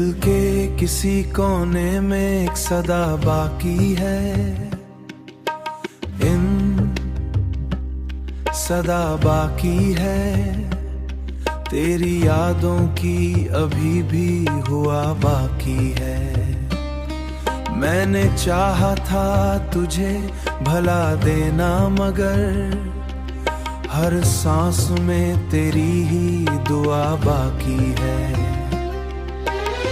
दिल के किसी कोने में एक सदा बाकी है, इन सदा बाकी है, तेरी यादों की अभी भी हुआ बाकी है। मैंने चाहा था तुझे भला देना, मगर हर सांस में तेरी ही दुआ बाकी है।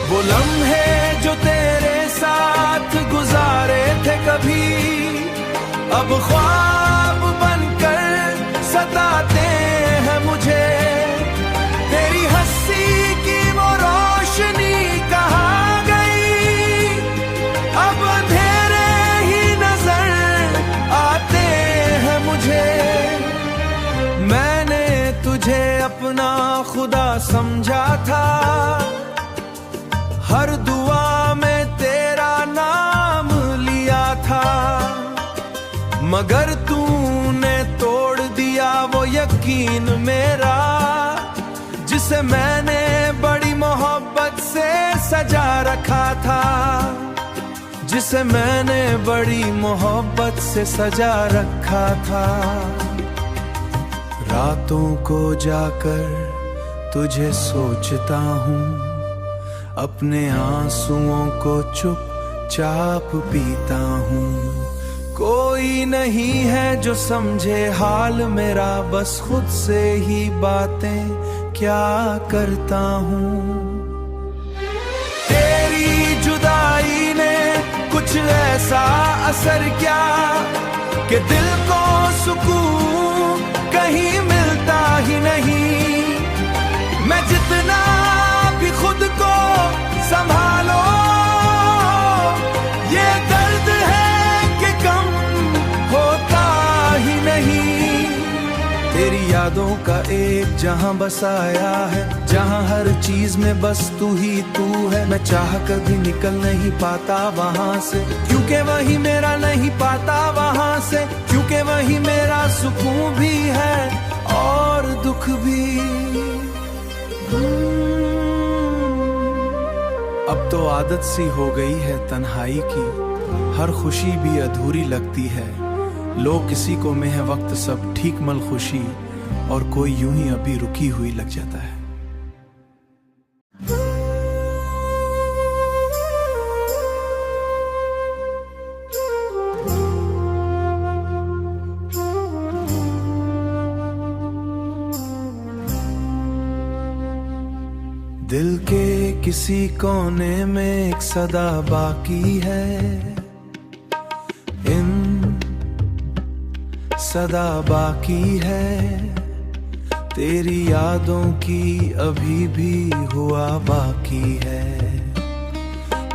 वो लम्हे जो तेरे साथ गुजारे थे कभी, अब ख्वाब बनकर सताते हैं मुझे। तेरी हंसी की वो रोशनी कहाँ गई, अब अंधेरे ही नजर आते हैं मुझे। मैंने तुझे अपना खुदा समझा था, हर दुआ में तेरा नाम लिया था, मगर तूने तोड़ दिया वो यकीन मेरा, जिसे मैंने बड़ी मोहब्बत से सजा रखा था, जिसे मैंने बड़ी मोहब्बत से सजा रखा था। रातों को जाकर तुझे सोचता हूँ, अपने आंसुओं को चुपचाप पीता हूँ। कोई नहीं है जो समझे हाल मेरा, बस खुद से ही बातें क्या करता हूँ। तेरी जुदाई ने कुछ ऐसा असर किया कि दिल को सुकून कहीं मिलता ही नहीं। मैं जितना भी खुद को संभालो, ये दर्द है कि कम होता ही नहीं। तेरी यादों का एक जहां बसाया है, जहां हर चीज में बस तू ही तू है। मैं चाह कभी निकल नहीं पाता वहां से, क्योंकि वही मेरा नहीं पाता वहां से, क्योंकि वही मेरा सुकून भी है और दुख भी। अब तो आदत सी हो गई है तन्हाई की, हर खुशी भी अधूरी लगती है। लोग किसी को में है वक्त सब ठीक मल खुशी, और कोई यूं ही अभी रुकी हुई लग जाता है। दिल के किसी कोने में एक सदा बाकी है, इन सदा बाकी है, तेरी यादों की अभी भी हुआ बाकी है।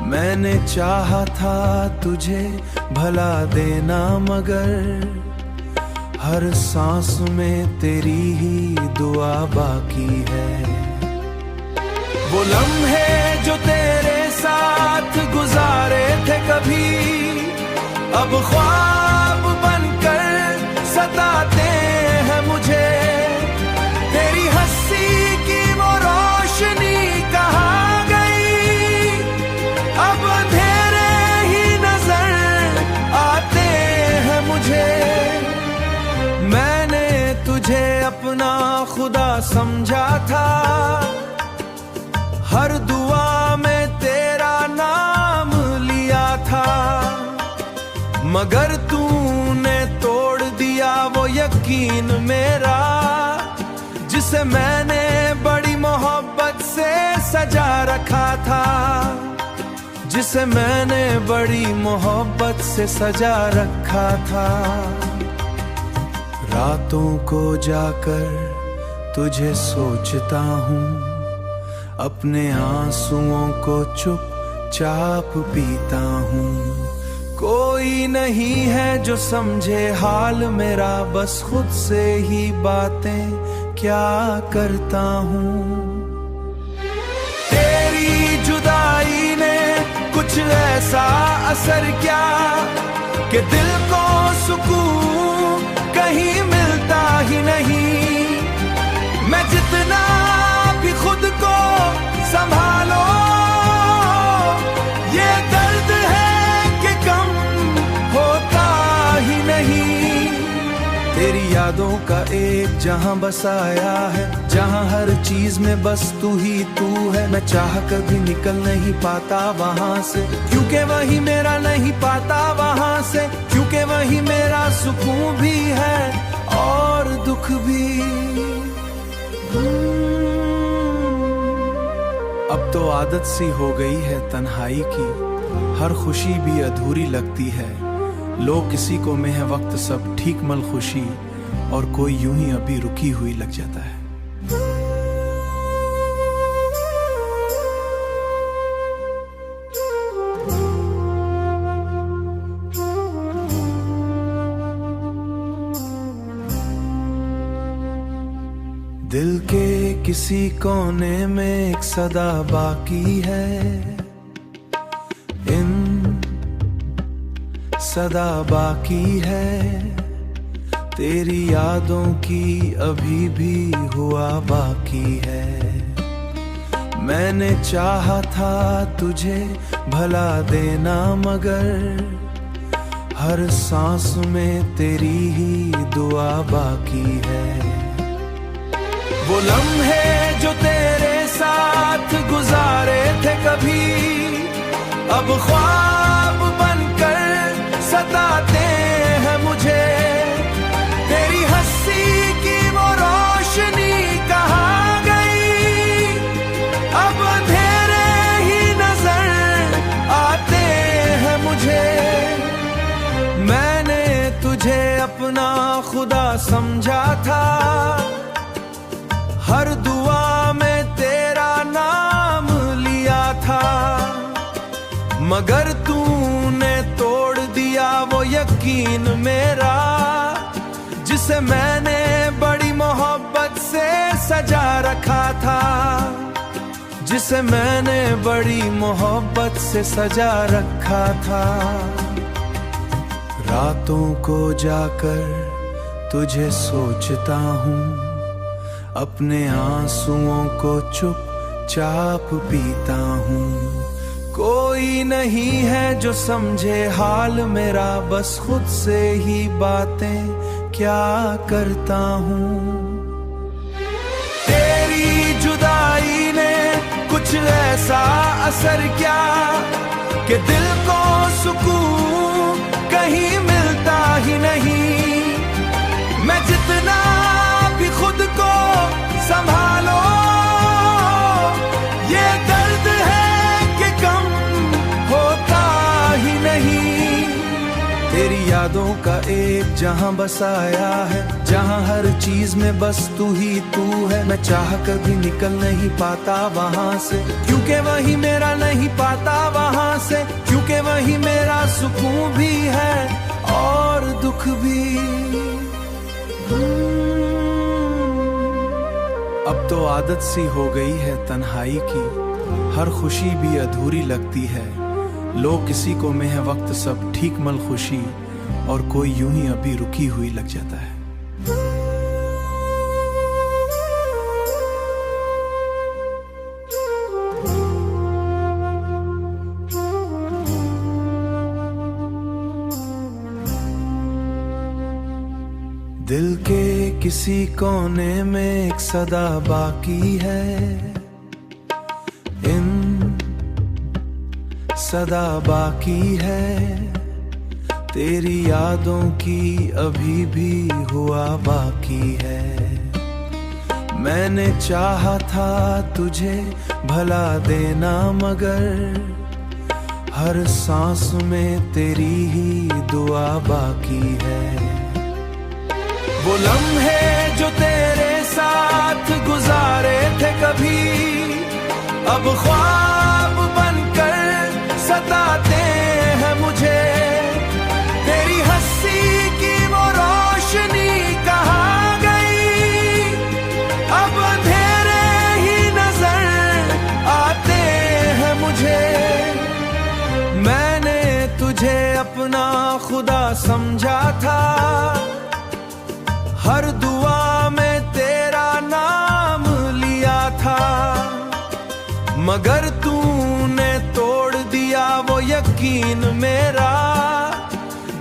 मैंने चाहा था तुझे भला देना, मगर हर सांस में तेरी ही दुआ बाकी है। वो लम्हे जो तेरे साथ गुजारे थे कभी, अब ख्वाब बनकर सताते हैं मुझे। तेरी हंसी की वो रोशनी कहाँ गई, अब अंधेरे ही नजर आते हैं मुझे। मैंने तुझे अपना खुदा समझा था, हर दुआ में तेरा नाम लिया था, मगर तूने तोड़ दिया वो यकीन मेरा, जिसे मैंने बड़ी मोहब्बत से सजा रखा था, जिसे मैंने बड़ी मोहब्बत से सजा रखा था। रातों को जाकर तुझे सोचता हूँ, अपने आंसुओं को चुपचाप पीता हूँ। कोई नहीं है जो समझे हाल मेरा, बस खुद से ही बातें क्या करता हूँ। तेरी जुदाई ने कुछ ऐसा असर किया कि दिल को सुकून कहीं मिलता ही नहीं। मैं जितना भी खुद को संभालो, का एक जहां बसाया है, जहां हर चीज में बस तू ही तू है। मैं चाह कर भी निकल नहीं पाता वहां से, क्योंकि वही मेरा नहीं पाता वहां से, क्योंकि वही मेरा सुकून भी है और दुख भी। अब तो आदत सी हो गई है तन्हाई की, हर खुशी भी अधूरी लगती है। लोग किसी को में है वक्त सब ठीक मल खुशी, और कोई यूं ही अभी रुकी हुई लग जाता है। दिल के किसी कोने में एक सदा बाकी है, इन सदा बाकी है। तेरी यादों की अभी भी हुआ बाकी है। मैंने चाहा था तुझे भला देना, मगर हर सांस में तेरी ही दुआ बाकी है। वो लम्हे जो तेरे साथ गुजारे थे कभी, अब ख्वाब बनकर सताते हैं मुझे। तेरी हंसी की वो रोशनी कहाँ गई, अब अंधेरे ही नजर आते हैं मुझे। मैंने तुझे अपना खुदा समझा था, हर दुआ में तेरा नाम लिया था, मगर तूने तोड़ दिया वो यकीन मेरा, जिसे मैंने बड़ी मोहब्बत से सजा रखा था, जिसे मैंने बड़ी मोहब्बत से सजा रखा था। रातों को जाकर तुझे सोचता हूँ, अपने आंसुओं को चुपचाप पीता हूँ। कोई नहीं है जो समझे हाल मेरा, बस खुद से ही बातें क्या करता हूँ। तेरी जुदाई ने कुछ ऐसा असर किया कि दिल को सुकून कहीं मिलता ही नहीं। मैं जितना भी खुद को संभालो, ये दर्द है कि कम होता ही नहीं। तेरी यादों का एक जहां बसाया है, जहां हर चीज में बस तू ही तू है। मैं चाह कर भी निकल नहीं पाता वहां से, क्योंकि वही मेरा नहीं पाता वहां से, क्योंकि वही मेरा सुकून भी है और दुख भी। अब तो आदत सी हो गई है तन्हाई की, हर खुशी भी अधूरी लगती है। लोग किसी को में है वक्त सब ठीक मल खुशी, और कोई यूं ही अभी रुकी हुई लग जाता है। दिल के किसी कोने में एक सदा बाकी है, इन सदा बाकी है। तेरी यादों की अभी भी हुआ बाकी है। मैंने चाहा था तुझे भला देना, मगर हर सांस में तेरी ही दुआ बाकी है। वो लम्हे जो तेरे साथ गुजारे थे कभी, अब ख्वाब बनकर सताते हैं मुझे। तेरी हंसी की वो रोशनी कहाँ गई, अब अंधेरे ही नजर आते हैं मुझे। मैंने तुझे अपना खुदा समझा था, हर दुआ में तेरा नाम लिया था, मगर तूने तोड़ दिया वो यकीन मेरा,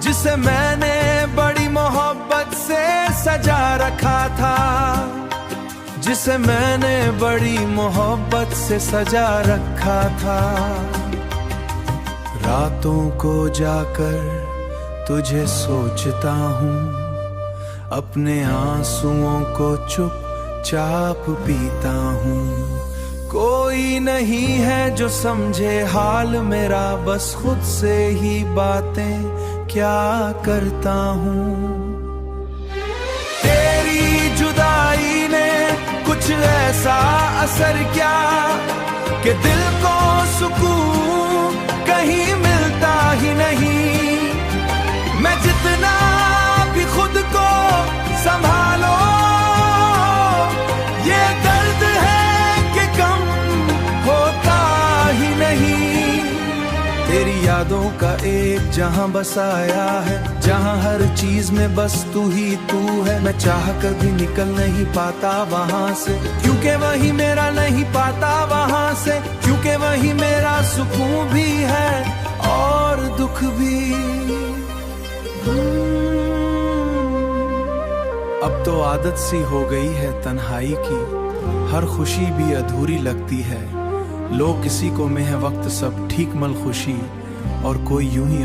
जिसे मैंने बड़ी मोहब्बत से सजा रखा था, जिसे मैंने बड़ी मोहब्बत से सजा रखा था। रातों को जाकर तुझे सोचता हूँ, अपने आंसुओं को चुपचाप पीता हूँ। कोई नहीं है जो समझे हाल मेरा, बस खुद से ही बातें क्या करता हूँ। तेरी जुदाई ने कुछ ऐसा असर किया कि दिल को सुकून कहीं मिलता ही नहीं। मैं जितना भी खुद को संभालो, ये दर्द है कि कम होता ही नहीं। तेरी यादों का एक जहां बसाया है, जहां हर चीज में बस तू ही तू है। मैं चाह कर भी निकल नहीं पाता वहां से, क्योंकि वही मेरा नहीं पाता वहां से, क्योंकि वही मेरा सुकून भी है और दुख भी। अब तो आदत सी हो गई है तन्हाई की, हर खुशी भी अधूरी लगती है। लोग किसी को में है वक्त सब ठीक मल खुशी, और कोई यूं ही